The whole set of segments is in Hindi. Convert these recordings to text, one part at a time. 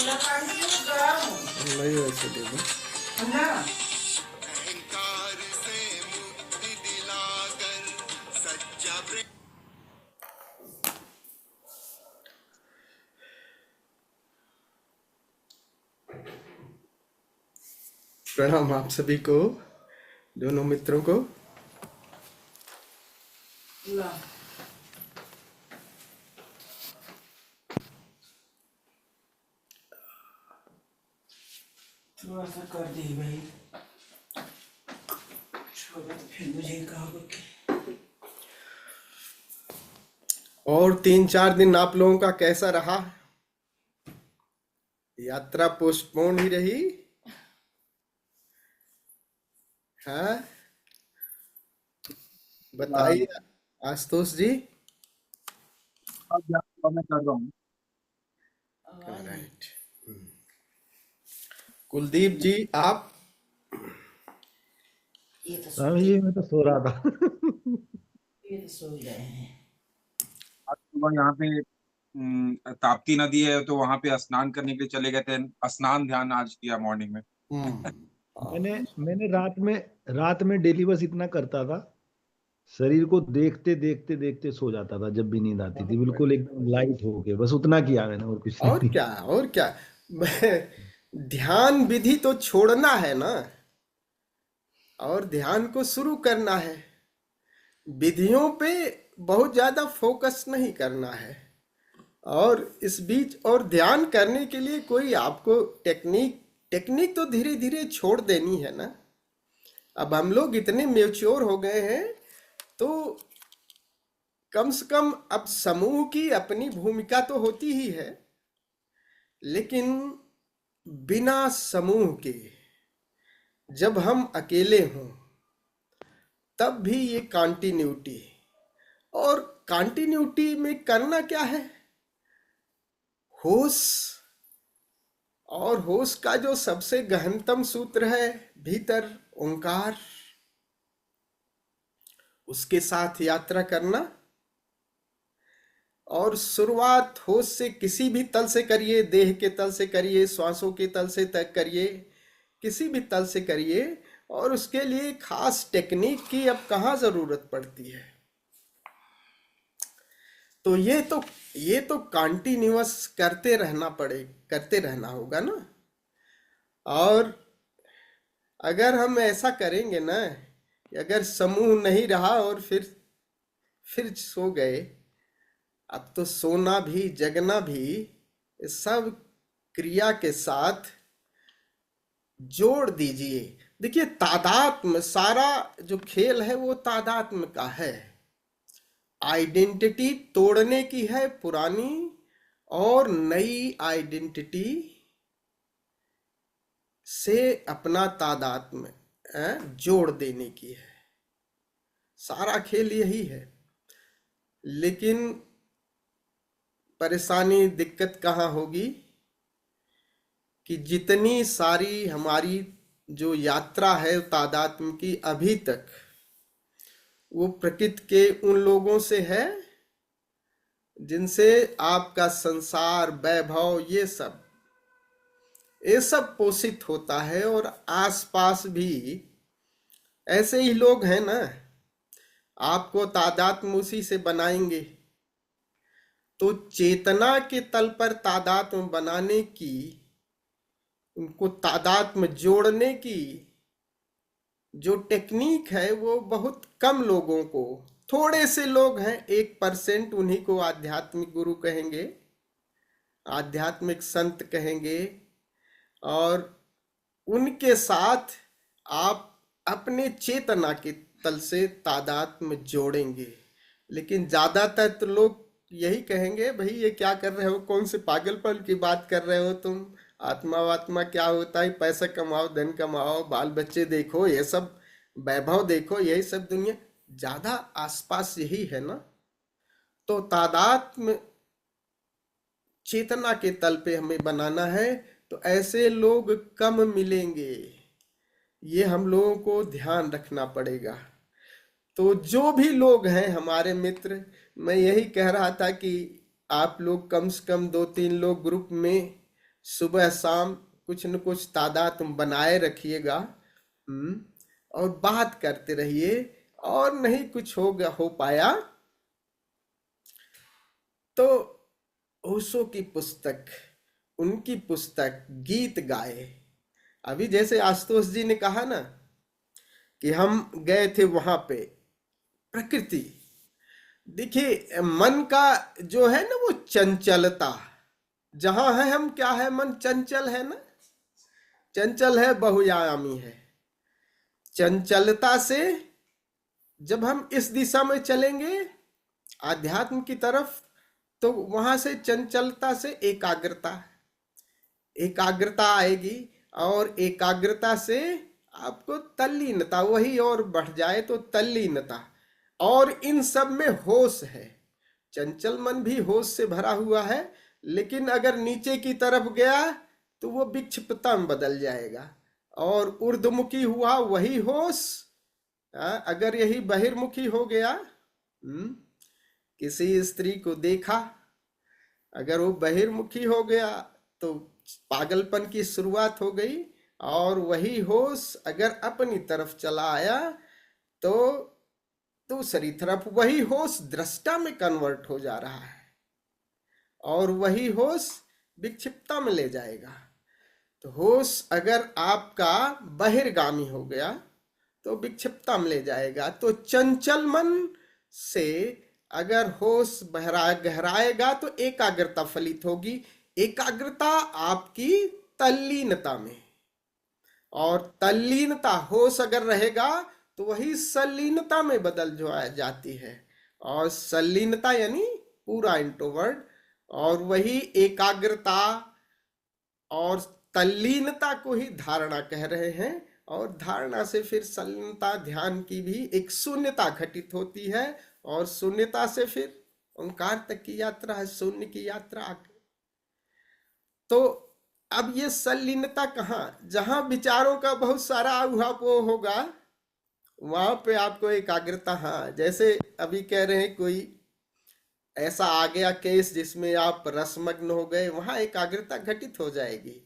नहीं वैसे दे दो। प्रणाम आप सभी को, दोनों मित्रों को। थोड़ा सा कर दी भाई, फिर मुझे कहा। और 3-4 दिन आप लोगों का कैसा रहा? यात्रा पोस्टपोन ही रही है? बताइए आशुतोष जी। अब यात्रा मैं कर रहा हूँ। राइट। कुलदीप जी आप? ये तो स्वामी जी मैं तो सो रहा था। ये तो सो ही रहे हैं। आज सुबह यहाँ पे ताप्ती नदी है, तो वहां पे स्नान करने के लिए चले गए थे। स्नान ध्यान आज किया मॉर्निंग में। मैंने रात में डेली बस इतना करता था, शरीर को देखते देखते देखते सो जाता था जब भी नींद आती थी, बिल्कुल एकदम लाइट होके, बस उतना किया मैंने और कुछ और नहीं। क्या, और क्या। ध्यान विधि तो छोड़ना है ना, और ध्यान को शुरू करना है। विधियों पे बहुत ज्यादा फोकस नहीं करना है। और इस बीच और ध्यान करने के लिए कोई आपको टेक्निक तो धीरे धीरे छोड़ देनी है ना। अब हम लोग इतने मैच्योर हो गए हैं, तो कम से कम अब समूह की अपनी भूमिका तो होती ही है, लेकिन बिना समूह के जब हम अकेले हों तब भी ये कॉन्टिन्यूटी, और कॉन्टिन्यूटी में करना क्या है? होश। और होश का जो सबसे गहनतम सूत्र है भीतर ओंकार, उसके साथ यात्रा करना। और शुरुआत होश से किसी भी तल से करिए, देह के तल से करिए, श्वासों के तल से तक करिए, किसी भी तल से करिए। और उसके लिए खास टेक्निक की अब कहाँ जरूरत पड़ती है। तो ये तो कॉन्टिन्यूअस करते रहना होगा ना। और अगर हम ऐसा करेंगे ना, अगर समूह नहीं रहा और फिर सो गए, अब तो सोना भी जगना भी इस सब क्रिया के साथ जोड़ दीजिए। देखिए, तादात्म्य, सारा जो खेल है वो तादात्म्य का है। आइडेंटिटी तोड़ने की है पुरानी, और नई आइडेंटिटी से अपना तादात्म्य जोड़ देने की है। सारा खेल यही है। लेकिन परेशानी, दिक्कत कहाँ होगी कि जितनी सारी हमारी जो यात्रा है तादात्म्य की अभी तक, वो प्रकृति के उन लोगों से है जिनसे आपका संसार, वैभव, ये सब पोषित होता है। और आसपास भी ऐसे ही लोग हैं ना, आपको तादात्म्य उसी से बनाएंगे। तो चेतना के तल पर तादात्म्य बनाने की, उनको तादात्म्य जोड़ने की जो टेक्निक है वो बहुत कम लोगों को, थोड़े से लोग हैं, 1%, उन्हीं को आध्यात्मिक गुरु कहेंगे, आध्यात्मिक संत कहेंगे। और उनके साथ आप अपने चेतना के तल से तादात्म्य जोड़ेंगे। लेकिन ज्यादातर तो लोग यही कहेंगे, भाई ये क्या कर रहे हो, कौन से पागलपन की बात कर रहे हो तुम, आत्मा वात्मा क्या होता है, पैसा कमाओ, धन कमाओ, बाल बच्चे देखो, ये सब वैभव देखो, यही सब दुनिया ज्यादा आसपास यही है ना। तो तादात्म्य चेतना के तल पे हमें बनाना है, तो ऐसे लोग कम मिलेंगे, ये हम लोगों को ध्यान रखना पड़ेगा। तो जो भी लोग हैं हमारे मित्र, मैं यही कह रहा था कि आप लोग कम से कम 2-3 लोग ग्रुप में सुबह शाम कुछ न कुछ तादाद तुम बनाए रखिएगा। और बात करते रहिए। और नहीं कुछ हो पाया तो ओशो की पुस्तक, उनकी पुस्तक गीत गाए। अभी जैसे आशुतोष जी ने कहा ना कि हम गए थे वहां पे प्रकृति। देखिए मन का जो है ना वो चंचलता, जहां है हम क्या है, मन चंचल है ना, चंचल है, बहुआयामी है। चंचलता से जब हम इस दिशा में चलेंगे आध्यात्म की तरफ, तो वहां से चंचलता से एकाग्रता आएगी। और एकाग्रता से आपको तल्लीनता, वही और बढ़ जाए तो तल्लीनता। और इन सब में होश है। चंचल मन भी होश से भरा हुआ है, लेकिन अगर नीचे की तरफ गया तो वो विक्षिप्तता में बदल जाएगा। और ऊर्ध्वमुखी हुआ वही होश, अगर यही बहिर्मुखी हो गया, किसी स्त्री को देखा, अगर वो बहिर्मुखी हो गया तो पागलपन की शुरुआत हो गई। और वही होश अगर अपनी तरफ चला आया तो दूसरी तरफ वही होश दृष्टा में कन्वर्ट हो जा रहा है, और वही होश विक्षिप्तता में ले जाएगा। तो होश अगर आपका बहिर्गामी हो गया तो विक्षिप्तता में ले जाएगा। तो चंचल मन से अगर होश गहराएगा तो एकाग्रता फलित होगी। एकाग्रता आपकी तल्लीनता में, और तल्लीनता होश अगर रहेगा तो वही सल्लीनता में बदल जाती है। और सल्लीनता यानी पूरा इंट्रोवर्ट, और वही एकाग्रता और तल्लीनता को ही धारणा कह रहे हैं। और धारणा से फिर सल्लीनता, ध्यान की भी एक शून्यता घटित होती है, और शून्यता से फिर ओंकार तक की यात्रा है, शून्य की यात्रा। तो अब ये सल्लीनता कहाँ, जहां विचारों का बहुत सारा उहापोह होगा वहां पे आपको एकाग्रता। हाँ, जैसे अभी कह रहे हैं कोई ऐसा आ गया केस जिसमें आप रसमग्न हो गए, वहां एकाग्रता घटित हो जाएगी।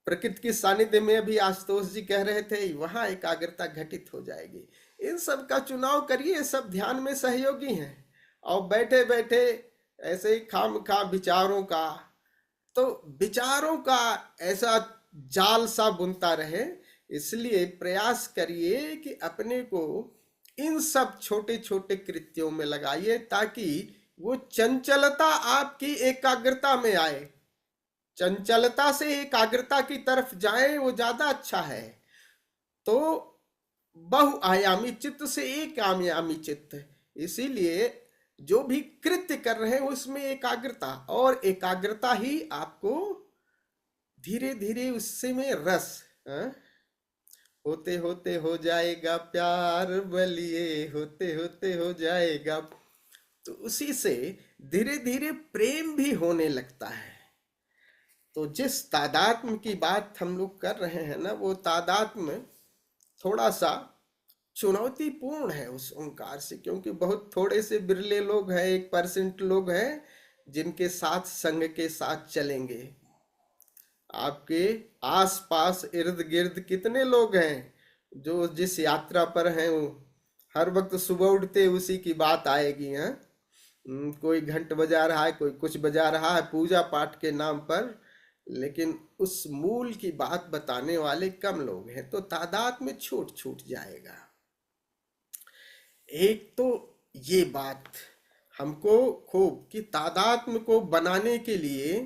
प्रकृति के सानिध्य में अभी आशुतोष जी कह रहे थे, वहां एकाग्रता घटित हो जाएगी। इन सब का चुनाव करिए, सब ध्यान में सहयोगी हैं। और बैठे बैठे ऐसे ही खामखा विचारों का, तो विचारों का ऐसा जाल सा बुनता रहे। इसलिए प्रयास करिए कि अपने को इन सब छोटे छोटे कृत्यों में लगाइए, ताकि वो चंचलता आपकी एकाग्रता में आए। चंचलता से एकाग्रता की तरफ जाए, वो ज्यादा अच्छा है। तो बहुआयामी चित्त से एक आयामी चित्त, इसीलिए जो भी कृत्य कर रहे हैं उसमें एकाग्रता, और एकाग्रता ही आपको धीरे धीरे उससे में रस, होते होते हो जाएगा प्यार बलिए, होते होते हो जाएगा। तो उसी से धीरे धीरे प्रेम भी होने लगता है। तो जिस तादात्म्य की बात हम लोग कर रहे हैं ना, वो तादात्म्य थोड़ा सा चुनौतीपूर्ण है उस ओंकार से, क्योंकि बहुत थोड़े से बिरले लोग हैं, 1% लोग हैं जिनके साथ संग के साथ चलेंगे। आपके आसपास इर्द गिर्द कितने लोग हैं जो जिस यात्रा पर हैं, वो हर वक्त सुबह उठते उसी की बात आएगी। हैं, कोई घंट बजा रहा है, कोई कुछ बजा रहा है पूजा पाठ के नाम पर, लेकिन उस मूल की बात बताने वाले कम लोग हैं। तो तादाद में छूट जाएगा। एक तो ये बात हमको खूब कि तादात्म्य को बनाने के लिए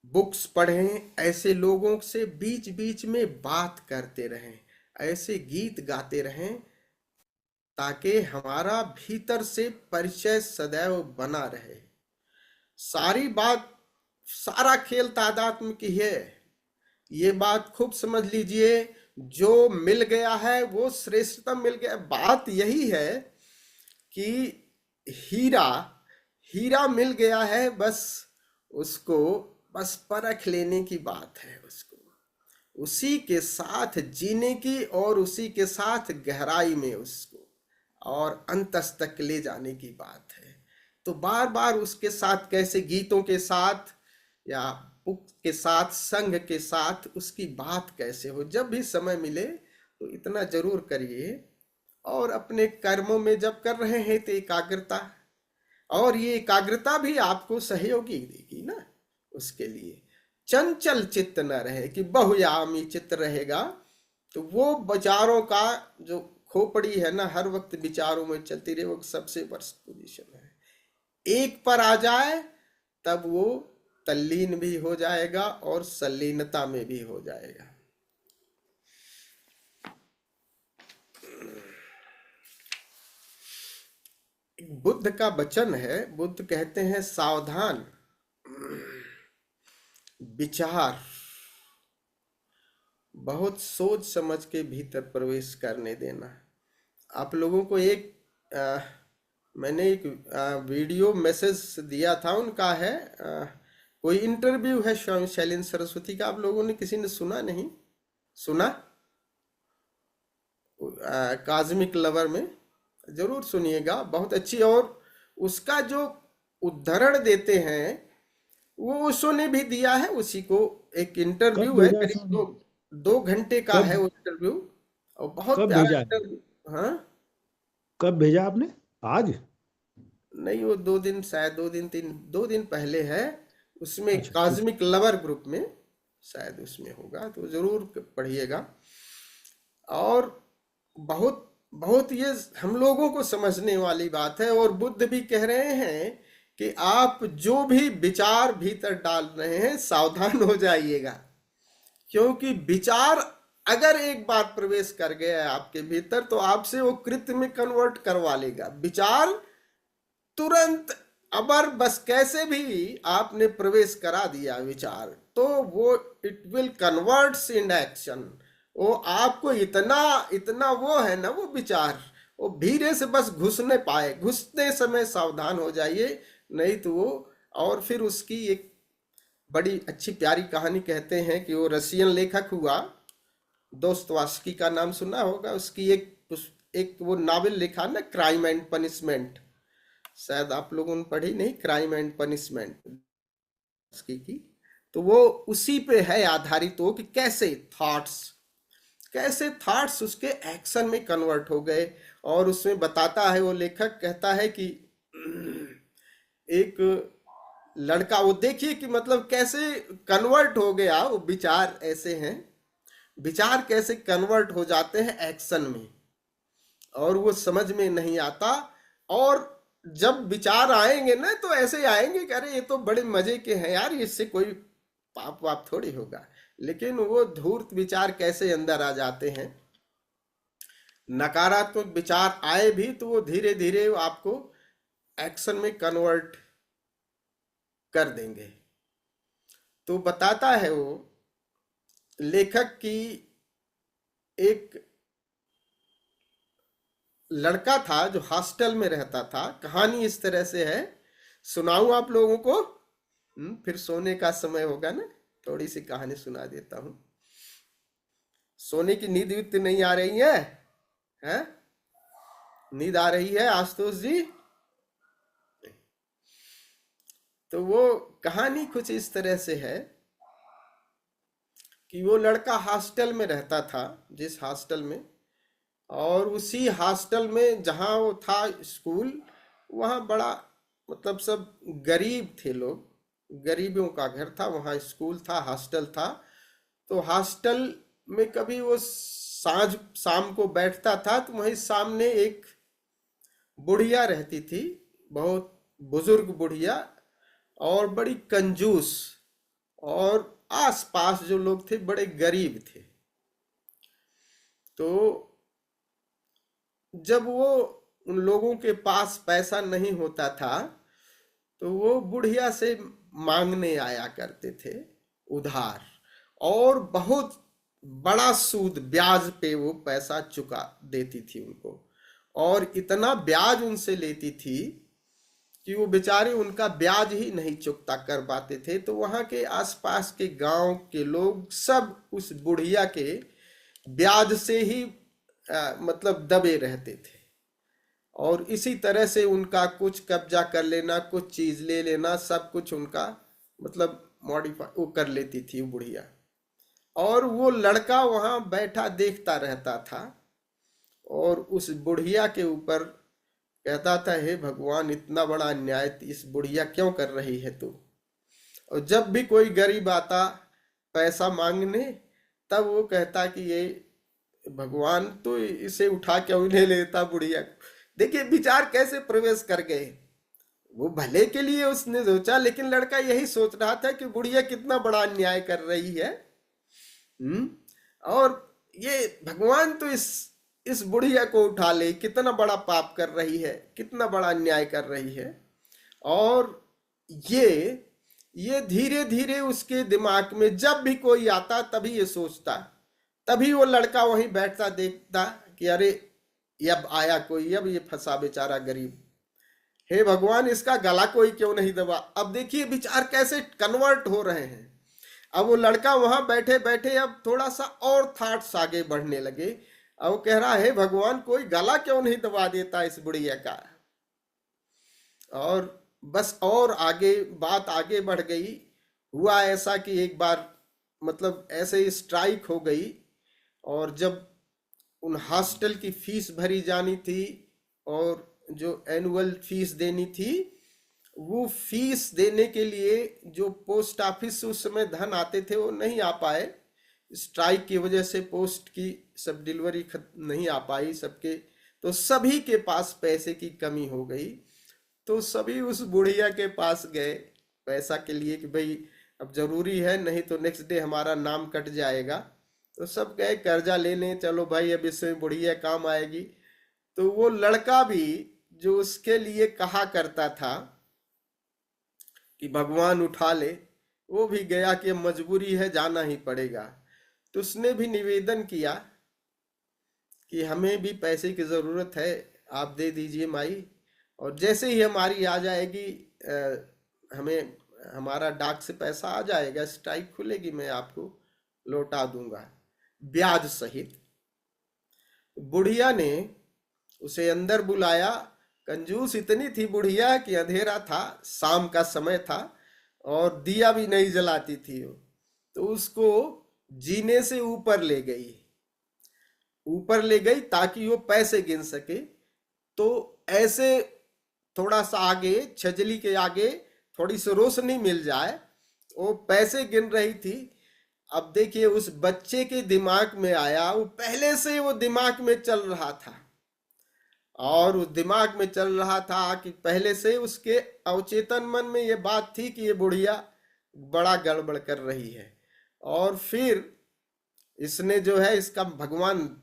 बुक्स पढ़ें, ऐसे लोगों से बीच बीच में बात करते रहें, ऐसे गीत गाते रहें, ताकि हमारा भीतर से परिचय सदैव बना रहे। सारी बात, सारा खेल तादात्म्य की है, ये बात खूब समझ लीजिए। जो मिल गया है वो श्रेष्ठतम मिल गया। बात यही है कि हीरा मिल गया है, बस उसको बस परख लेने की बात है, उसको उसी के साथ जीने की, और उसी के साथ गहराई में उसको और अंतस तक ले जाने की बात है। तो बार बार उसके साथ कैसे गीतों के साथ या उक्त के साथ, संघ के साथ उसकी बात कैसे हो। जब भी समय मिले तो इतना जरूर करिए। और अपने कर्मों में जब कर रहे हैं तो एकाग्रता, और ये एकाग्रता भी आपको सहयोगी देगी ना। उसके लिए चंचल चित्त न रहे कि बहुयामी चित्त रहेगा तो वो विचारों का जो खोपड़ी है ना, हर वक्त विचारों में चलती रहे, वो सबसे वर्स्ट पोजीशन है। एक पर आ जाए तब वो तल्लीन भी हो जाएगा और सल्लीनता में भी हो जाएगा। बुद्ध का वचन है, बुद्ध कहते हैं सावधान, विचार बहुत सोच समझ के भीतर प्रवेश करने देना। आप लोगों को एक मैंने एक वीडियो मैसेज दिया था, उनका है कोई इंटरव्यू है स्वामी शैलेंद्र सरस्वती का। आप लोगों ने किसी ने सुना नहीं सुना? कास्मिक लवर में जरूर सुनिएगा, बहुत अच्छी। और उसका जो उद्धरण देते हैं वो ओशो ने भी दिया है। उसी को एक इंटरव्यू कब है, भेजा करीब सर? 2 घंटे का है कब वो इंटरव्यू, और बहुत कब प्यारा भेजा? इंटरव्यू। हाँ, कब भेजा आपने? आज? नहीं, वो 2 दिन, शायद 2 दिन पहले है। उसमें अच्छा, ठीक। कास्मिक लवर ग्रुप में शायद उसमें होगा, तो जरूर पढ़िएगा। और बहुत बहुत ये हम लोगों को समझने वाली बात है। और बुद्ध भी कह रहे हैं कि आप जो भी विचार भीतर डाल रहे हैं सावधान हो जाइएगा, क्योंकि विचार अगर एक बार प्रवेश कर गया है आपके भीतर तो आपसे वो कृत्य में कन्वर्ट करवा लेगा। विचार तुरंत, अबर बस कैसे भी आपने प्रवेश करा दिया विचार, तो वो it will converts in action. वो आपको इतना इतना वो है ना, वो विचार वो धीरे से बस घुसने पाए, घुसते समय सावधान हो जाइए, नहीं तो वो। और फिर उसकी एक बड़ी अच्छी प्यारी कहानी कहते हैं कि वो रशियन लेखक हुआ, दोस्तोयेवस्की का नाम सुना होगा। उसकी एक वो नावल लिखा ना, क्राइम एंड पनिशमेंट, शायद आप लोगों ने पढ़ी नहीं, क्राइम एंड पनिशमेंट उसकी की। तो वो उसी पे है आधारित हो कि कैसे थॉट्स उसके एक्शन में कन्वर्ट हो गए। और उसमें बताता है, वो लेखक कहता है कि एक लड़का, वो देखिए कि मतलब कैसे कन्वर्ट हो गया वो विचार। ऐसे हैं विचार, कैसे कन्वर्ट हो जाते हैं एक्शन में, और वो समझ में नहीं आता। और जब विचार आएंगे ना तो ऐसे आएंगे कि अरे ये तो बड़े मजे के हैं यार, इससे कोई पाप वाप थोड़ी होगा। लेकिन वो धूर्त विचार कैसे अंदर आ जाते हैं। नकारात्मक विचार आए भी तो वो धीरे धीरे आपको एक्शन में कन्वर्ट कर देंगे। तो बताता है वो लेखक की, एक लड़का था जो हॉस्टल में रहता था। कहानी इस तरह से है, सुनाऊं आप लोगों को? फिर सोने का समय होगा ना, थोड़ी सी कहानी सुना देता हूं। सोने की नींद वित्त नहीं आ रही है, हैं? नींद आ रही है आशुतोष जी? तो वो कहानी कुछ इस तरह से है कि वो लड़का हॉस्टल में रहता था, जिस हॉस्टल में, और उसी हॉस्टल में जहाँ वो था स्कूल, वहाँ बड़ा मतलब सब गरीब थे लोग, गरीबों का घर था, वहाँ स्कूल था, हॉस्टल था। तो हॉस्टल में कभी वो सांझ शाम को बैठता था तो वहीं सामने एक बुढ़िया रहती थी, बहुत बुजुर्ग बुढ़िया, और बड़ी कंजूस, और आसपास जो लोग थे बड़े गरीब थे। तो जब वो उन लोगों के पास पैसा नहीं होता था तो वो बुढ़िया से मांगने आया करते थे उधार, और बहुत बड़ा सूद ब्याज पे वो पैसा चुका देती थी उनको। और इतना ब्याज उनसे लेती थी कि वो बेचारे उनका ब्याज ही नहीं चुकता कर पाते थे। तो वहाँ के आसपास के गांव के लोग सब उस बुढ़िया के ब्याज से ही मतलब दबे रहते थे, और इसी तरह से उनका कुछ कब्जा कर लेना, कुछ चीज ले लेना, सब कुछ उनका मतलब मॉडिफाई वो कर लेती थी वो बुढ़िया। और वो लड़का वहां बैठा देखता रहता था और उस बुढ़िया के ऊपर कहता था, हे भगवान, इतना बड़ा अन्याय इस बुढ़िया क्यों कर रही है तू। और जब भी कोई गरीब आता पैसा मांगने, तब वो कहता कि ये भगवान तो इसे उठा क्यों नहीं लेता बुढ़िया को। देखिए विचार कैसे प्रवेश कर गए। वो भले के लिए उसने सोचा, लेकिन लड़का यही सोच रहा था कि बुढ़िया कितना बड़ा अन्याय कर रही है। और ये भगवान तो इस बुढ़िया को उठा ले, कितना बड़ा पाप कर रही है, कितना बड़ा अन्याय कर रही है। और ये धीरे धीरे उसके दिमाग में जब भी कोई आता तभी ये सोचता, तभी वो लड़का वहीं बैठता देखता कि अरे अब आया कोई, अब ये फंसा बेचारा गरीब, हे भगवान इसका गला कोई क्यों नहीं दबा। अब देखिए विचार कैसे कन्वर्ट हो रहे हैं। अब वो लड़का वहां बैठे बैठे अब थोड़ा सा और थॉट्स आगे बढ़ने लगे। अब वो कह रहा है, भगवान कोई गला क्यों नहीं दबा देता इस बुढ़िया का। और बस और आगे बात आगे बढ़ गई। हुआ ऐसा कि एक बार मतलब ऐसे ही स्ट्राइक हो गई, और जब उन हॉस्टल की फीस भरी जानी थी और जो एनुअल फीस देनी थी, वो फीस देने के लिए जो पोस्ट ऑफिस उस समय धन आते थे वो नहीं आ पाए। स्ट्राइक की वजह से पोस्ट की सब डिलीवरी नहीं आ पाई सबके, तो सभी के पास पैसे की कमी हो गई। तो सभी उस बुढ़िया के पास गए पैसा के लिए कि भाई अब जरूरी है, नहीं तो नेक्स्ट डे हमारा नाम कट जाएगा। तो सब गए कर्जा लेने, चलो भाई अब इसमें बुढ़िया काम आएगी। तो वो लड़का भी जो उसके लिए कहा करता था कि भगवान उठा ले, वो भी गया कि मजबूरी है, जाना ही पड़ेगा। तो उसने भी निवेदन किया कि हमें भी पैसे की ज़रूरत है, आप दे दीजिए माई, और जैसे ही हमारी आ जाएगी हमें हमारा डाक से पैसा आ जाएगा, स्ट्राइक खुलेगी, मैं आपको लौटा दूंगा ब्याज सहित। बुढ़िया ने उसे अंदर बुलाया। कंजूस इतनी थी बुढ़िया कि अंधेरा था, शाम का समय था और दिया भी नहीं जलाती थी वो। तो उसको जीने से ऊपर ले गई ताकि वो पैसे गिन सके। तो ऐसे थोड़ा सा आगे, छजली के आगे थोड़ी सी रोशनी मिल जाए, वो पैसे गिन रही थी। अब देखिए उस बच्चे के दिमाग में आया, वो पहले से वो दिमाग में चल रहा था, और उस दिमाग में चल रहा था कि पहले से उसके अवचेतन मन में ये बात थी कि ये बुढ़िया बड़ा गड़बड़ कर रही है। और फिर इसने जो है, इसका भगवान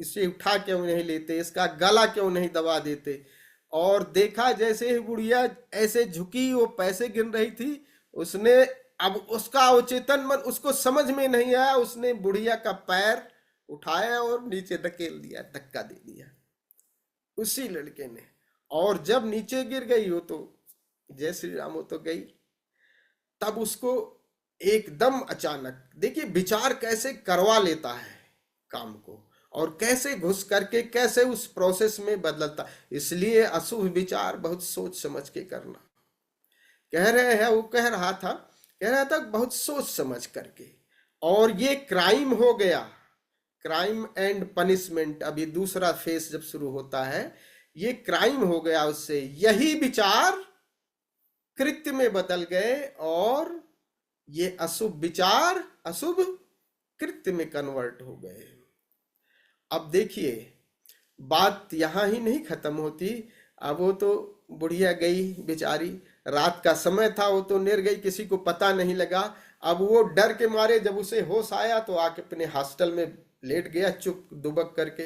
इसे उठा क्यों नहीं लेते, इसका गला क्यों नहीं दबा देते। और देखा जैसे ही बुढ़िया ऐसे झुकी, वो पैसे गिन रही थी, उसने अब उसका अवचेतन मन, उसको समझ में नहीं आया, उसने बुढ़िया का पैर उठाया और नीचे धकेल दिया, धक्का दे दिया उसी लड़के ने। और जब नीचे गिर गई हो तो जय श्री राम हो तो गई। तब उसको एकदम अचानक, देखिए विचार कैसे करवा लेता है काम को, और कैसे घुस करके कैसे उस प्रोसेस में बदलता। इसलिए अशुभ विचार बहुत सोच समझ के करना। कह रहे हैं, वो कह रहा था बहुत सोच समझ करके। और ये क्राइम हो गया, क्राइम एंड पनिशमेंट, अभी दूसरा फेस जब शुरू होता है, ये क्राइम हो गया उससे। यही विचार कृत्य में बदल गए और ये अशुभ विचार अशुभ कृत्य में कन्वर्ट हो गए। अब देखिए बात यहां ही नहीं खत्म होती। अब वो तो बुढ़िया गई बेचारी, रात का समय था, वो तो निर गई, किसी को पता नहीं लगा। अब वो डर के मारे जब उसे होश आया तो आके अपने हॉस्टल में लेट गया चुप दुबक करके।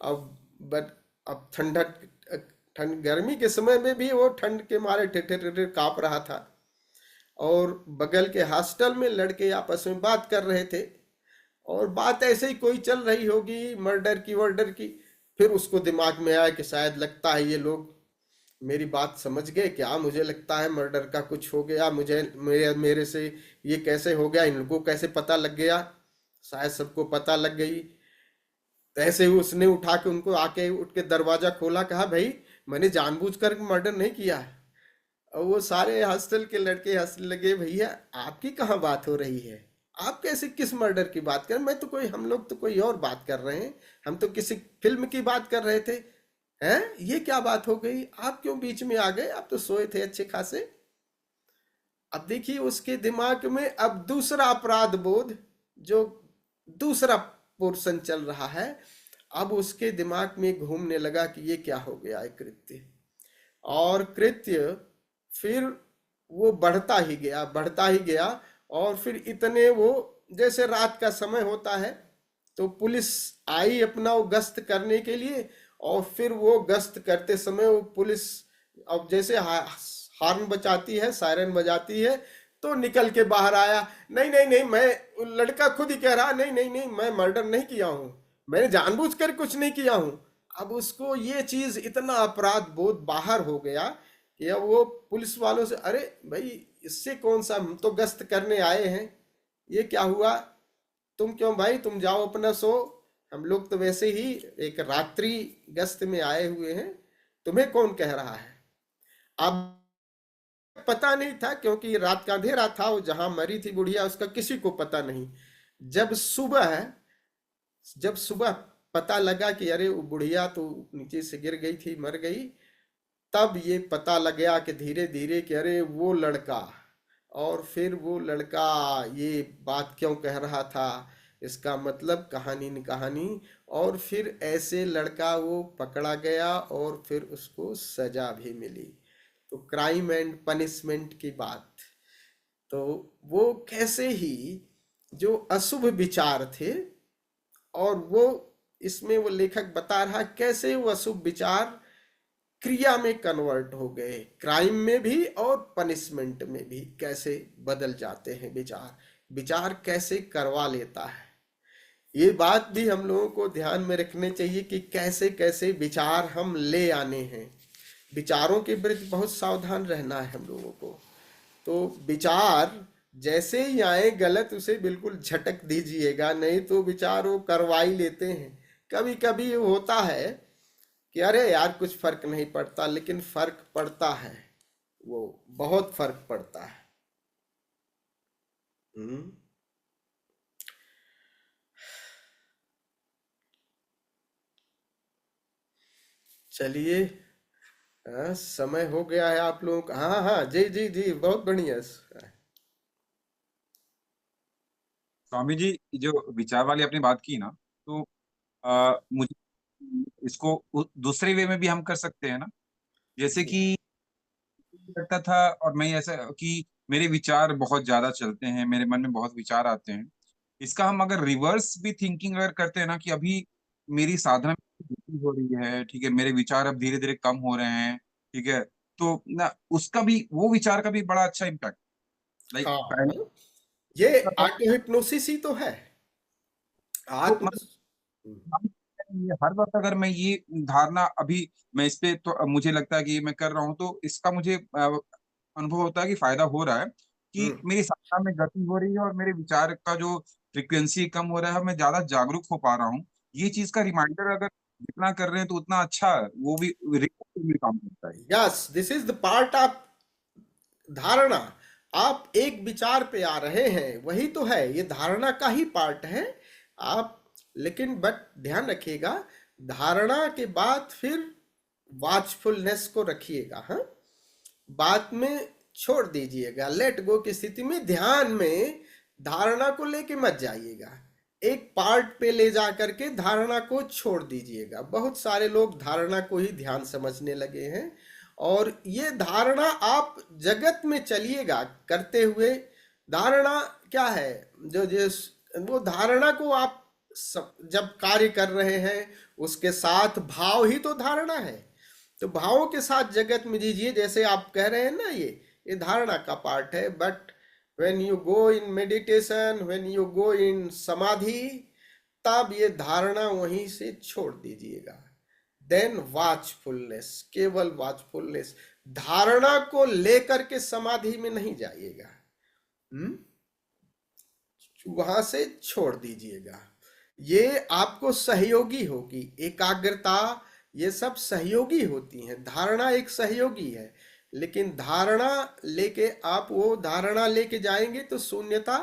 अब ठंड गर्मी के समय में भी वो ठंड के मारे ठिठिर कांप रहा था। और बगल के हॉस्टल में लड़के आपस में बात कर रहे थे, और बात ऐसे ही कोई चल रही होगी मर्डर की। फिर उसको दिमाग में आया कि शायद लगता है ये लोग मेरी बात समझ गए क्या, मुझे लगता है मर्डर का कुछ हो गया, मेरे से ये कैसे हो गया, इनको कैसे पता लग गया, शायद सबको पता लग गई। ऐसे ही उसने उठा के उनको आके उठ के दरवाजा खोला, कहा भाई मैंने जानबूझकर मर्डर नहीं किया है, और वो सारे हॉस्टल के लड़के हंसने लगे, भैया आपकी कहाँ बात हो रही है, आप कैसे किस मर्डर की बात कर, मैं तो कोई, हम लोग तो कोई और बात कर रहे हैं, हम तो किसी फिल्म की बात कर रहे थे। हैं, ये क्या बात हो गई, आप क्यों बीच में आ गए, आप तो सोए थे अच्छे खासे। अब देखिए उसके दिमाग में अब दूसरा अपराध बोध, जो दूसरा पोर्शन चल रहा है, अब उसके दिमाग में घूमने लगा कि ये क्या हो गया है कृत्य। और कृत्य फिर वो बढ़ता ही गया, बढ़ता ही गया। और फिर इतने वो, जैसे रात का समय होता है तो पुलिस आई अपना वो गश्त करने के लिए, और फिर वो गश्त करते समय वो पुलिस अब जैसे हॉर्न बजाती है, सायरन बजाती है, तो निकल के बाहर आया, नहीं नहीं नहीं, मैं, लड़का खुद ही कह रहा, नहीं नहीं नहीं, मैं मर्डर नहीं किया हूं, मैंने जानबूझकर कुछ नहीं किया हूं। अब उसको ये चीज, इतना अपराध बोध बाहर हो गया कि अब वो पुलिस वालों से, अरे भाई इससे कौन सा, हम तो गश्त करने आए हैं, ये क्या हुआ, तुम क्यों भाई, तुम जाओ अपना सो, हम लोग तो वैसे ही एक रात्रि गश्त में आए हुए हैं, तुम्हें कौन कह रहा है। अब पता नहीं था, क्योंकि रात का अंधेरा था, वो जहां मरी थी बुढ़िया उसका किसी को पता नहीं। जब सुबह जब सुबह पता लगा कि अरे वो बुढ़िया तो नीचे से गिर गई थी, मर गई, तब ये पता लग गया कि धीरे धीरे कि अरे वो लड़का, और फिर वो लड़का ये बात क्यों कह रहा था, इसका मतलब कहानी न कहानी। और फिर ऐसे लड़का वो पकड़ा गया और फिर उसको सजा भी मिली। तो क्राइम एंड पनिशमेंट की बात, तो वो कैसे ही जो अशुभ विचार थे, और वो इसमें वो लेखक बता रहा कैसे वो अशुभ विचार क्रिया में कन्वर्ट हो गए, क्राइम में भी और पनिशमेंट में भी कैसे बदल जाते हैं विचार, विचार कैसे करवा लेता है। ये बात भी हम लोगों को ध्यान में रखने चाहिए कि कैसे कैसे विचार हम ले आने हैं, विचारों के विरुद्ध बहुत सावधान रहना है हम लोगों को। तो विचार जैसे ही आए गलत, उसे बिल्कुल झटक दीजिएगा, नहीं तो विचार वो करवाई लेते हैं। कभी कभी ये होता है कि अरे यार कुछ फर्क नहीं पड़ता, लेकिन फर्क पड़ता है, वो बहुत फर्क पड़ता है। हम्म। चलिए, हाँ, समय हो गया है आप लोगों का, हाँ हाँ, जी जी जी, बहुत बढ़िया। स्वामी जी, जो विचार वाली आपने बात की ना, तो मुझे इसको दूसरे वे में भी हम कर सकते हैं ना। जैसे जी कि लगता था, और मैं ऐसा कि मेरे विचार बहुत ज्यादा चलते हैं, मेरे मन में बहुत विचार आते हैं। इसका हम अगर रिवर्स भी थिंकिंग अगर करते हैं ना, कि अभी मेरी साधना में वृद्धि हो रही है, ठीक है, मेरे विचार अब धीरे धीरे कम हो रहे हैं, ठीक है, तो ना उसका भी, वो विचार का भी बड़ा अच्छा इम्पैक्ट, लाइक हाँ पहले हाँ, ये था, ऑटो हिप्नोसिस ही तो है, तो आत्म। मतलब ये हर वक्त अगर मैं ये धारणा, अभी मैं इस पे, तो मुझे लगता है कि ये मैं कर रहा हूँ, तो इसका मुझे अनुभव होता है कि फायदा हो रहा है, कि हम्म। मेरी साधना में गति हो रही है, और मेरे विचार का जो फ्रिक्वेंसी कम हो रहा है, मैं ज्यादा जागरूक हो पा रहा हूँ। ये चीज का रिमाइंडर अगर जितना कर रहे हैं तो उतना अच्छा है, वो भी रिकॉर्ड काम करता है। Yes, this is the part of धारणा। आप एक विचार पे आ रहे हैं, वही तो है, ये धारणा का ही पार्ट है। आप, लेकिन बट ध्यान रखिएगा, धारणा के बाद फिर वॉचफुलनेस को रखिएगा, हाँ, बात में छोड़ दीजिएगा, लेट गो की स्थिति में, ध्यान में धारणा को लेके मत जाइएगा, एक पार्ट पे ले जा करके धारणा को छोड़ दीजिएगा। बहुत सारे लोग धारणा को ही ध्यान समझने लगे हैं, और ये धारणा आप जगत में चलिएगा करते हुए, धारणा क्या है, जो जिस, वो धारणा को आप जब कार्य कर रहे हैं, उसके साथ भाव ही तो धारणा है। तो भावों के साथ जगत में दीजिए, जैसे आप कह रहे हैं ना, ये धारणा का पार्ट है। But when you go in meditation, when you go in samadhi, तब ये धारणा वहीं से छोड़ दीजिएगा। देन वॉचफुलनेस, केवल वॉचफुलनेस, धारणा को लेकर के समाधि में नहीं जाइएगा, हम्म, वहां से छोड़ दीजिएगा। ये आपको सहयोगी होगी, एकाग्रता, ये सब सहयोगी होती हैं, धारणा एक सहयोगी है। लेकिन धारणा लेके आप वो धारणा लेके जाएंगे तो शून्यता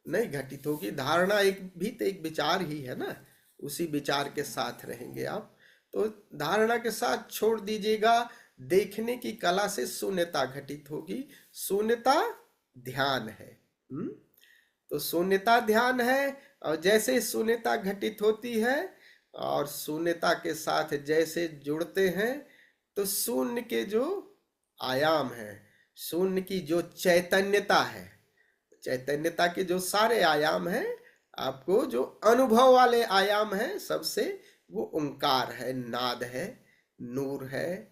नहीं घटित होगी। धारणा एक भी तो एक विचार ही है ना, उसी विचार के साथ रहेंगे आप। तो धारणा के साथ छोड़ दीजिएगा, देखने की कला से शून्यता घटित होगी। शून्यता ध्यान है। तो शून्यता ध्यान है, और जैसे शून्यता घटित होती है और शून्यता के साथ जैसे जुड़ते हैं तो शून्य के जो आयाम है, शून्य की जो चैतन्यता है, चैतन्यता के जो सारे आयाम हैं, आपको जो अनुभव वाले आयाम हैं सबसे, वो ओंकार है, नाद है, नूर है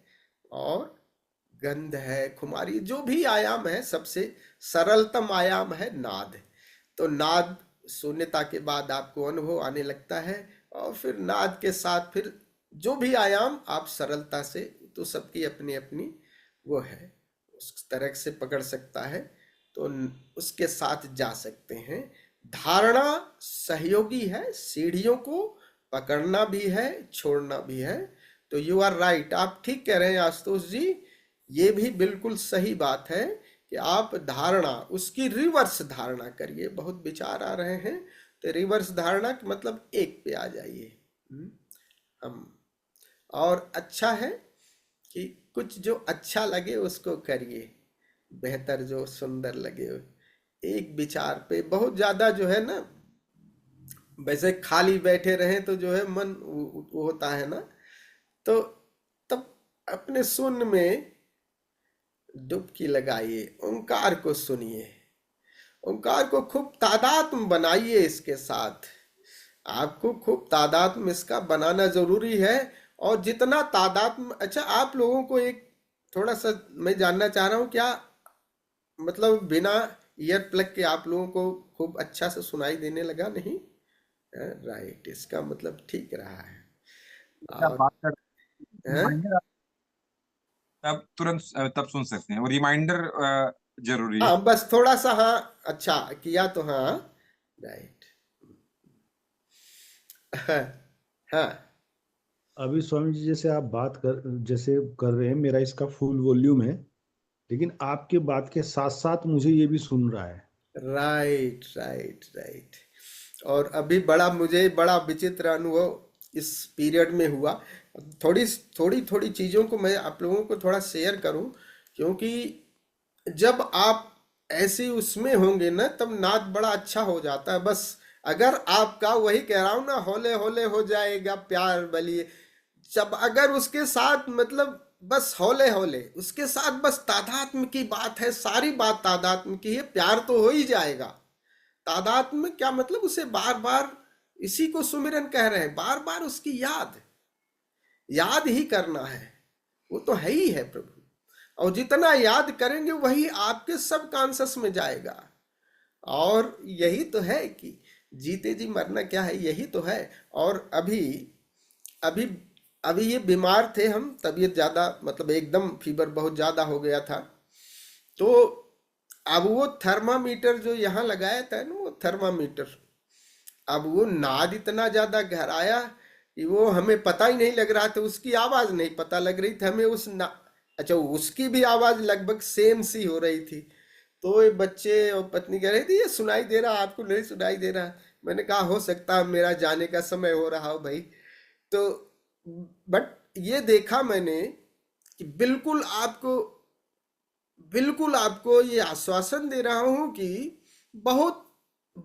और गंध है, खुमारी, जो भी आयाम है सबसे सरलतम आयाम है नाद। तो नाद शून्यता के बाद आपको अनुभव आने लगता है, और फिर नाद के साथ फिर जो भी आयाम आप सरलता से, तो सबकी अपनी अपनी वो है, उस तरह से पकड़ सकता है तो उसके साथ जा सकते हैं। धारणा सहयोगी है, सीढ़ियों को पकड़ना भी है, छोड़ना भी है। तो यू आर राइट, आप ठीक कह रहे हैं आशुतोष जी, ये भी बिल्कुल सही बात है कि आप धारणा, उसकी रिवर्स धारणा करिए। बहुत विचार आ रहे हैं तो रिवर्स धारणा का मतलब एक पे आ जाइए। हम और अच्छा है कि कुछ जो अच्छा लगे उसको करिए, बेहतर जो सुंदर लगे। एक विचार पे बहुत ज्यादा जो है ना, वैसे खाली बैठे रहें तो जो है मन वो होता है ना, तो तब अपने शून्य में डुबकी लगाइए, ओंकार को सुनिए, ओंकार को खूब तादात्म्य बनाइए इसके साथ। आपको खूब तादात्म्य इसका बनाना जरूरी है। और जितना तादात्म्य, अच्छा आप लोगों को एक थोड़ा सा मैं जानना चाह रहा हूँ, क्या मतलब बिना ईयर प्लग के आप लोगों को खूब अच्छा से सुनाई देने लगा? नहीं, राइट, इसका मतलब ठीक रहा है। आप और बात कर हैं? रिमाइंडर, तब तुरंत तब सुन सकते हैं, वो रिमाइंडर जरूरी है। हाँ बस थोड़ा सा, हाँ अच्छा किया तो, हाँ राइट। हाँ अभी स्वामी जी जैसे आप जैसे कर रहे हैं, मेरा इसका फुल वॉल्यूम है, लेकिन आपके बात के साथ साथ मुझे ये भी सुन रहा है। Right right right. और अभी मुझे बड़ा विचित्र अनुभव इस पीरियड में हुआ। थोड़ी थोड़ी थोड़ी चीज़ों को मैं आप लोगों को थोड़ा शेयर करूं, क्योंकि जब आप ऐसे उसमें होंगे ना तब नाद बड़ा अच्छा हो जाता है। बस अगर आपका, वही कह रहा हूं ना, होले होले हो जाएगा प्यार बलिए, जब अगर उसके साथ मतलब बस होले होले उसके साथ बस तादात्म्य की बात है, सारी बात तादात्म्य की है, प्यार तो हो ही जाएगा। तादात्म्य क्या मतलब? उसे बार बार, इसी को सुमिरन कह रहे हैं, बार बार उसकी याद ही करना है, वो तो है ही है प्रभु। और जितना याद करेंगे वही आपके सब कॉन्शस में जाएगा। और यही तो है कि जीते जी मरना क्या है, यही तो है। और अभी अभी अभी ये बीमार थे हम, तबीयत ज़्यादा मतलब एकदम फीवर बहुत ज़्यादा हो गया था। तो अब वो थर्मामीटर जो यहाँ लगाया था ना, वो थर्मामीटर, अब वो नाद इतना ज़्यादा गहराया कि वो हमें पता ही नहीं लग रहा था, उसकी आवाज़ नहीं पता लग रही थी हमें, अच्छा उसकी भी आवाज़ लगभग सेम सी हो रही थी। तो ये बच्चे और पत्नी कह रही थी, ये सुनाई दे रहा, आपको नहीं सुनाई दे रहा? मैंने कहा हो सकता है मेरा जाने का समय हो रहा हो भाई। तो बट ये देखा मैंने कि बिल्कुल आपको ये आश्वासन दे रहा हूं कि बहुत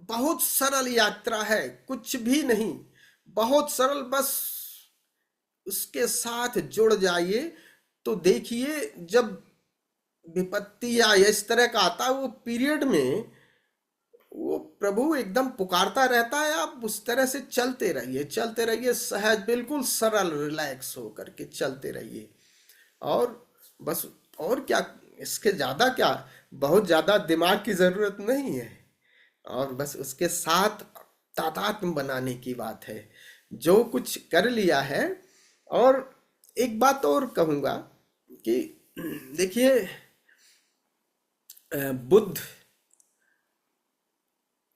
बहुत सरल यात्रा है, कुछ भी नहीं, बहुत सरल। बस उसके साथ जुड़ जाइए तो देखिए, जब विपत्ति या इस तरह का आता है वो पीरियड में, वो प्रभु एकदम पुकारता रहता है, आप उस तरह से चलते रहिए सहज, बिल्कुल सरल, रिलैक्स हो करके चलते रहिए। और बस, और क्या, इसके ज़्यादा क्या, बहुत ज़्यादा दिमाग की ज़रूरत नहीं है। और बस उसके साथ तादात्म्य बनाने की बात है, जो कुछ कर लिया है। और एक बात और कहूँगा कि देखिए, बुद्ध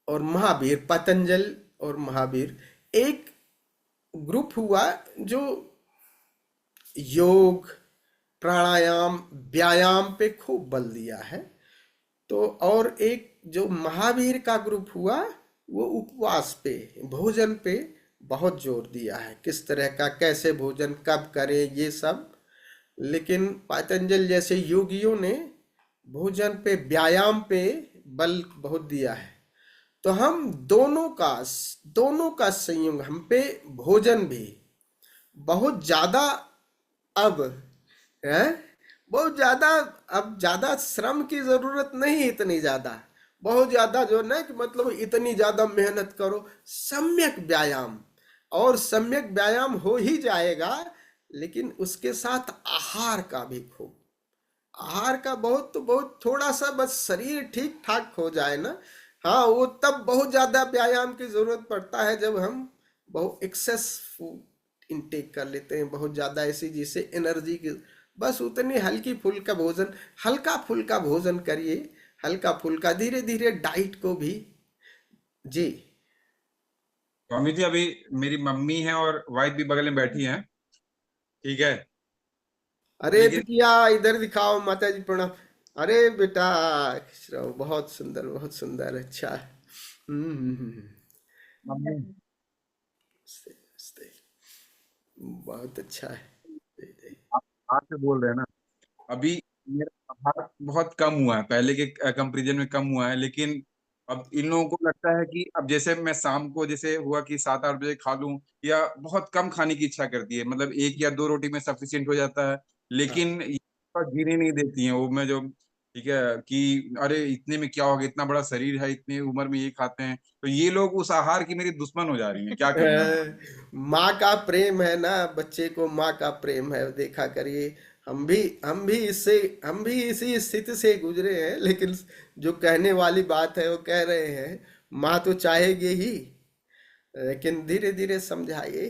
और महावीर, पतंजल और महावीर, एक ग्रुप हुआ जो योग, प्राणायाम, व्यायाम पे खूब बल दिया है। तो और एक जो महावीर का ग्रुप हुआ, वो उपवास पे, भोजन पे बहुत जोर दिया है, किस तरह का, कैसे भोजन कब करें, ये सब। लेकिन पतंजलि जैसे योगियों ने भोजन पे, व्यायाम पे बल बहुत दिया है। तो हम दोनों का संयोग, हम पे भोजन भी बहुत ज्यादा अब है, बहुत ज्यादा, अब ज्यादा श्रम की जरूरत नहीं, इतनी ज्यादा, बहुत ज्यादा जो ना कि मतलब इतनी ज्यादा मेहनत करो, सम्यक व्यायाम। और सम्यक व्यायाम हो ही जाएगा, लेकिन उसके साथ आहार का भी खूब, आहार का बहुत, तो बहुत थोड़ा सा बस शरीर ठीक ठाक हो जाए ना। हाँ, वो तब बहुत ज्यादा व्यायाम की जरूरत पड़ता है जब हम बहुत एक्सेस फूड इनटेक कर लेते हैं, बहुत ज्यादा ऐसी जिससे एनर्जी की, बस उतनी हल्की फुल्का भोजन, हल्का फुल्का भोजन करिए, हल्का फुल्का, धीरे धीरे डाइट को भी। जी। स्वामी जी, अभी मेरी मम्मी है और वाइफ भी बगल में बैठी हैं, ठीक है, अरे लेकिन बिटिया, इधर दिखाओ, माता जी प्रणाम। अरे बेटा, खुश रहो, बहुत सुंदर, बहुत सुंदर, अच्छा। मम्मी नमस्ते, नमस्ते। बहुत अच्छा है। जी, जी। आप आप से बोल रहे हैं ना, अभी मेरा आहार बहुत कम हुआ है, पहले के कंपैरिजन में कम हुआ है, लेकिन अब इन लोगों को लगता है कि अब जैसे मैं शाम को जैसे हुआ कि 7-8 बजे खा लूं, या बहुत कम खाने की इच्छा करती है, मतलब 1 या 2 रोटी में सफिशिएंट हो जाता है, हाँ। लेकिन ये गिने नहीं देती हैं वो, मैं जो, ठीक है, कि अरे इतने में क्या होगा, इतना बड़ा शरीर है, इतनी उम्र में ये खाते हैं, तो ये लोग उस आहार की मेरी दुश्मन हो जा रही हैं, क्या करना है। माँ का प्रेम है ना, बच्चे को माँ का प्रेम है, देखा करिए। हम भी इसी स्थिति से गुजरे हैं, लेकिन जो कहने वाली बात है वो कह रहे हैं, माँ तो चाहेगी ही, लेकिन धीरे धीरे समझाइए।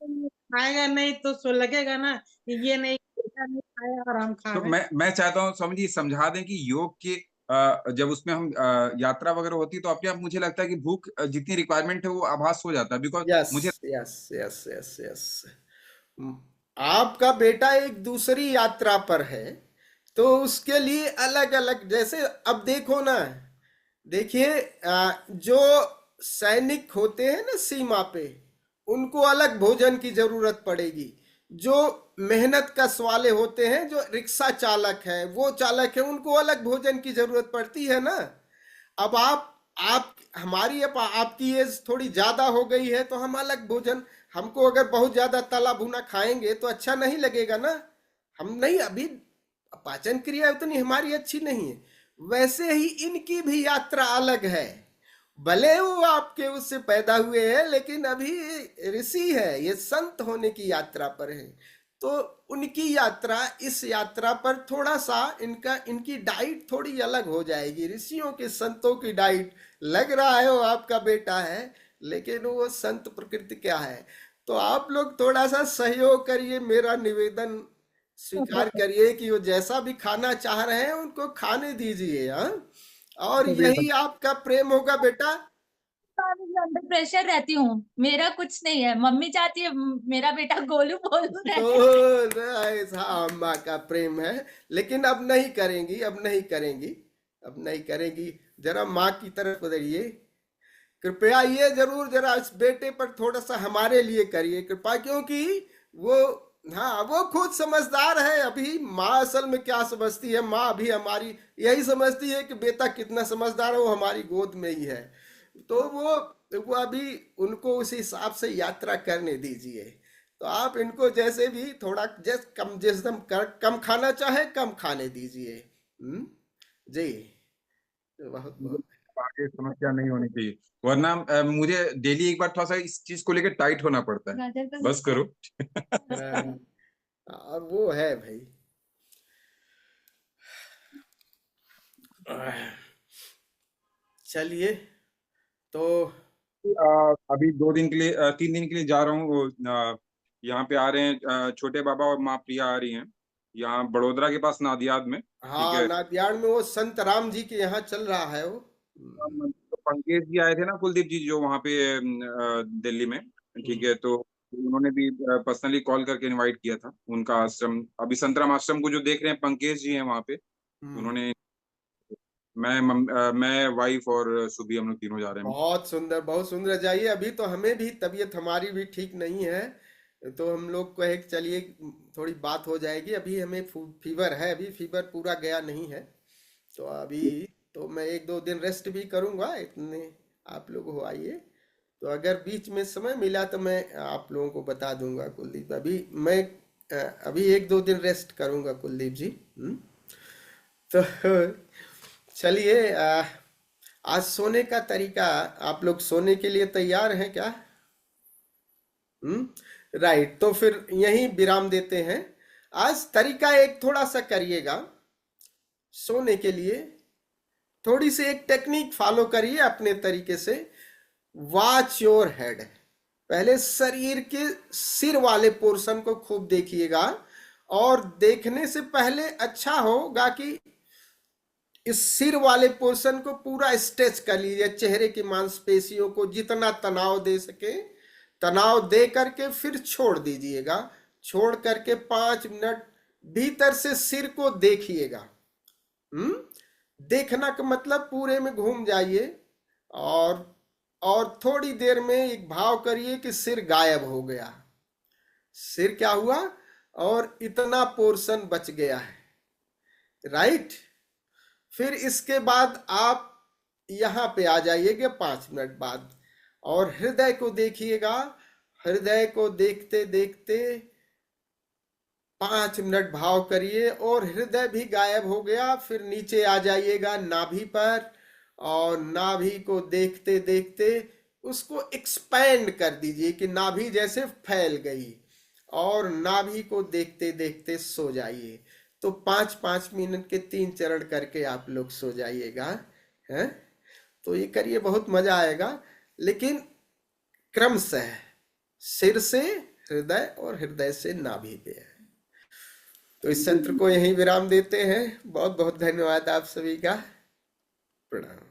खाएगा नहीं तो सो लगेगा ना कि ये नहीं, बेटा नहीं खाया और हम खा तो गए। मैं चाहता हूँ स्वामी जी समझा दें कि योग के जब उसमें हम यात्रा वगैरह होती है, तो अपने आप मुझे लगता है कि भूख जितनी रिक्वायरमेंट है वो आभास हो जाता है, बिकॉज यस, मुझे यस, यस, यस, यस। आपका बेटा एक दूसरी यात्रा पर है, तो उसके लिए अलग अलग, जैसे अब देखो ना, देखिए, जो सैनिक होते हैं ना सीमा पे, उनको अलग भोजन की जरूरत पड़ेगी। जो मेहनत कश वाले होते हैं, जो रिक्शा चालक है, वो चालक है, उनको अलग भोजन की जरूरत पड़ती है ना। अब आप हमारी, अब आपकी एज थोड़ी ज्यादा हो गई है, तो हम अलग भोजन, हमको अगर बहुत ज्यादा तला भुना खाएंगे तो अच्छा नहीं लगेगा ना। हम नहीं, अभी पाचन क्रिया उतनी हमारी अच्छी नहीं है। वैसे ही इनकी भी यात्रा अलग है, भले वो आपके उससे पैदा हुए हैं, लेकिन अभी ऋषि है, ये संत होने की यात्रा पर है। तो उनकी यात्रा, इस यात्रा पर थोड़ा सा इनकी डाइट थोड़ी अलग हो जाएगी। ऋषियों के, संतों की डाइट, लग रहा है वो आपका बेटा है, लेकिन वो संत प्रकृति क्या है। तो आप लोग थोड़ा सा सहयोग करिए, मेरा निवेदन स्वीकार करिए कि वो जैसा भी खाना चाह रहे हैं उनको खाने दीजिए, हाँ। और यही आपका प्रेम होगा बेटा। मैं अंडर प्रेशर रहती हूँ, मेरा कुछ नहीं है। मम्मी चाहती है मेरा बेटा गोलू बोलू तो रहे। ऐसा अम्मा का प्रेम है, लेकिन अब नहीं करेंगी, अब नहीं करेंगी, अब नहीं करेंगी। जरा माँ की तरफ उधरिए, कृपया ये जरूर जरा इस बेटे पर थोड़ा सा हमारे लिए करिए कृपा, क्योंकि वो, हाँ, वो खुद समझदार है अभी। माँ असल में क्या समझती है, माँ अभी हमारी यही समझती है कि बेटा कितना समझदार है, वो हमारी गोद में ही है। तो वो अभी, उनको उस हिसाब से यात्रा करने दीजिए। तो आप इनको जैसे भी थोड़ा, जिस दम कम खाना चाहे कम खाने दीजिए। जी। बहुत बहुत। आगे समस्या नहीं होनी चाहिए, वरना मुझे डेली एक बार थोड़ा सा इस चीज को लेकर टाइट होना पड़ता है, गाजर का बस करो। वो है भाई। चलिए, तो अभी 2 दिन के लिए 3 दिन के लिए जा रहा हूँ, यहाँ पे आ रहे हैं, छोटे बाबा और माँ प्रिया आ रही हैं, यहाँ बड़ोदरा के पास नादियाद में, ठीक हाँ, है। नादियाड में वो संत राम जी के यहाँ चल रहा है वो। तो पंकज जी आए थे ना, कुलदीप जी जो वहाँ पे दिल्ली में, ठीक है, तो उन्होंने भी पर्सनली कॉल करके इनवाइट किया था। उनका आश्रम, अभी संतराम आश्रम को जो देख रहे हैं, पंकज जी हैं वहाँ पे। उन्होंने, मैं, वाइफ और सुबी, हम लोग तीनों जा रहे हैं। बहुत सुंदर जाइए। अभी तो हमें भी तबीयत हमारी भी ठीक नहीं है, तो हम लोग कहे कि चलिए थोड़ी बात हो जाएगी। अभी हमें फीवर है, अभी फीवर पूरा गया नहीं है, तो अभी तो मैं 1-2 दिन रेस्ट भी करूंगा। इतने आप लोग हो आइए, तो अगर बीच में समय मिला तो मैं आप लोगों को बता दूंगा कुलदीप। अभी मैं अभी 1-2 दिन रेस्ट करूंगा कुलदीप जी। तो चलिए, आज सोने का तरीका, आप लोग सोने के लिए तैयार हैं क्या? राइट, तो फिर यहीं विराम देते हैं। आज तरीका एक थोड़ा सा करिएगा सोने के लिए, थोड़ी सी एक टेक्निक फॉलो करिए अपने तरीके से। Watch your head. पहले शरीर के सिर वाले पोर्शन को खूब देखिएगा, और देखने से पहले अच्छा होगा कि इस सिर वाले पोर्शन को पूरा स्ट्रेच कर लीजिए। चेहरे की मांसपेशियों को जितना तनाव दे सके तनाव दे करके फिर छोड़ दीजिएगा। छोड़ करके 5 मिनट भीतर से सिर को देखिएगा। देखना का मतलब पूरे में घूम जाइए, और थोड़ी देर में एक भाव करिए कि सिर गायब हो गया। सिर क्या हुआ, और इतना पोर्शन बच गया है। राइट, फिर इसके बाद आप यहां पे आ जाइएगा 5 मिनट बाद, और हृदय को देखिएगा। हृदय को देखते देखते 5 मिनट भाव करिए, और हृदय भी गायब हो गया। फिर नीचे आ जाइएगा नाभि पर, और नाभि को देखते देखते उसको एक्सपैंड कर दीजिए कि नाभि जैसे फैल गई, और नाभि को देखते देखते सो जाइए। तो 5-5 मिनट के 3 चरण करके आप लोग सो जाइएगा। हैं, तो ये करिए, बहुत मजा आएगा। लेकिन क्रमशः सिर से हृदय और हृदय से नाभि पे है। तो इस सत्र को यहीं विराम देते हैं। बहुत बहुत धन्यवाद आप सभी का। प्रणाम।